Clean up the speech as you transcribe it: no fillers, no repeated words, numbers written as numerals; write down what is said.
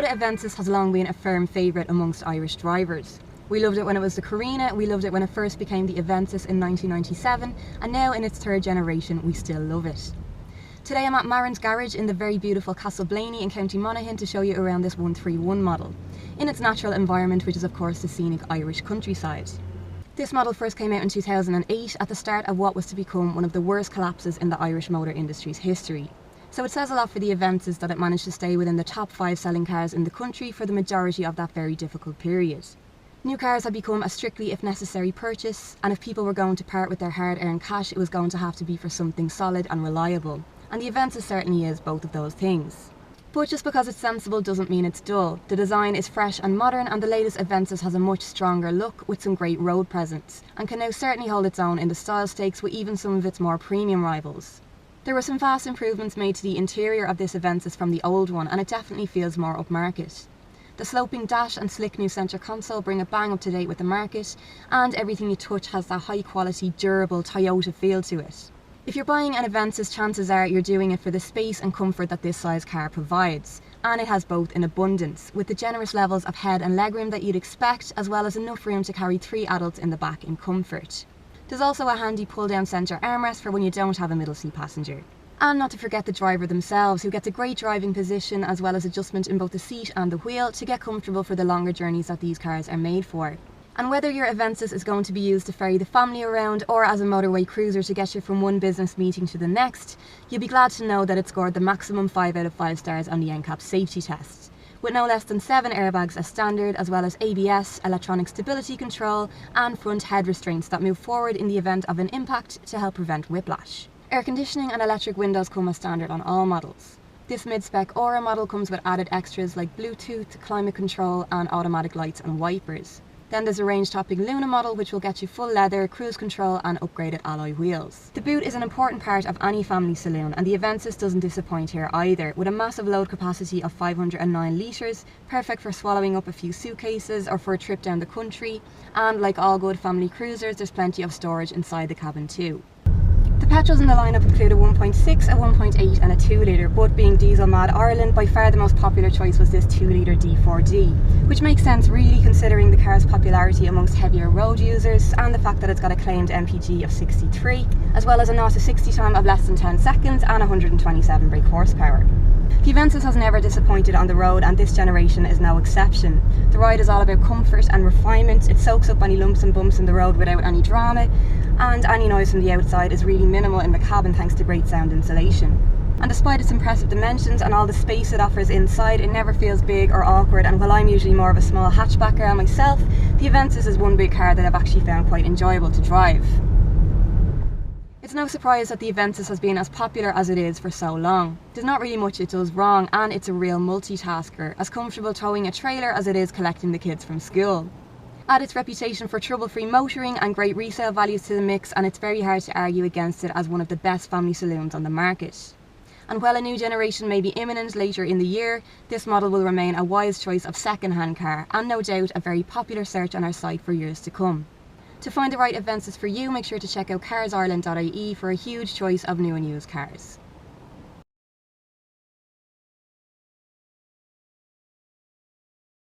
Toyota Avensis has long been a firm favourite amongst Irish drivers. We loved it when it was the Carina, we loved it when it first became the Avensis in 1997, and now in its third generation we still love it. Today I'm at Maren's garage in the very beautiful Castleblaney in County Monaghan to show you around this 131 model, in its natural environment, which is of course the scenic Irish countryside. This model first came out in 2008 at the start of what was to become one of the worst collapses in the Irish motor industry's history. So it says a lot for the Avensis that it managed to stay within the top 5 selling cars in the country for the majority of that very difficult period. New cars had become a strictly if necessary purchase, and if people were going to part with their hard-earned cash, it was going to have to be for something solid and reliable. And the Avensis certainly is both of those things. But just because it's sensible doesn't mean it's dull. The design is fresh and modern, and the latest Avensis has a much stronger look with some great road presence, and can now certainly hold its own in the style stakes with even some of its more premium rivals. There were some vast improvements made to the interior of this Avensis from the old one, and it definitely feels more upmarket. The sloping dash and slick new centre console bring it bang up to date with the market, and everything you touch has that high quality, durable Toyota feel to it. If you're buying an Avensis, chances are you're doing it for the space and comfort that this size car provides, and it has both in abundance, with the generous levels of head and legroom that you'd expect, as well as enough room to carry 3 adults in the back in comfort. There's also a handy pull-down centre armrest for when you don't have a middle seat passenger. And not to forget the driver themselves, who gets a great driving position as well as adjustment in both the seat and the wheel to get comfortable for the longer journeys that these cars are made for. And whether your Avensis is going to be used to ferry the family around or as a motorway cruiser to get you from one business meeting to the next, you'll be glad to know that it scored the maximum 5 out of 5 stars on the NCAP safety test, with no less than 7 airbags as standard, as well as ABS, electronic stability control and front head restraints that move forward in the event of an impact to help prevent whiplash. Air conditioning and electric windows come as standard on all models. This mid-spec Aura model comes with added extras like Bluetooth, climate control and automatic lights and wipers. Then there's a range-topping Luna model which will get you full leather, cruise control and upgraded alloy wheels. The boot is an important part of any family saloon, and the Avensis doesn't disappoint here either, with a massive load capacity of 509 litres, perfect for swallowing up a few suitcases or for a trip down the country, and like all good family cruisers there's plenty of storage inside the cabin too. The petrols in the lineup include a 1.6, a 1.8 and a 2 litre, but being diesel mad Ireland, by far the most popular choice was this 2 litre D4D, which makes sense really considering the car's popularity amongst heavier road users and the fact that it's got a claimed MPG of 63, as well as a 0 to 60 time of less than 10 seconds and 127 brake horsepower. The Avensis has never disappointed on the road, and this generation is no exception. The ride is all about comfort and refinement. It soaks up any lumps and bumps in the road without any drama, and any noise from the outside is really minimal in the cabin thanks to great sound insulation. And despite its impressive dimensions and all the space it offers inside, it never feels big or awkward, and while I'm usually more of a small hatchback girl myself, the Avensis is one big car that I've actually found quite enjoyable to drive. It's no surprise that the Avensis has been as popular as it is for so long. There's not really much it does wrong, and it's a real multitasker, as comfortable towing a trailer as it is collecting the kids from school. Add its reputation for trouble-free motoring and great resale values to the mix, and it's very hard to argue against it as one of the best family saloons on the market. And while a new generation may be imminent later in the year, this model will remain a wise choice of second-hand car, and no doubt a very popular search on our site for years to come. To find the right Avensis for you, make sure to check out CarsIreland.ie for a huge choice of new and used cars.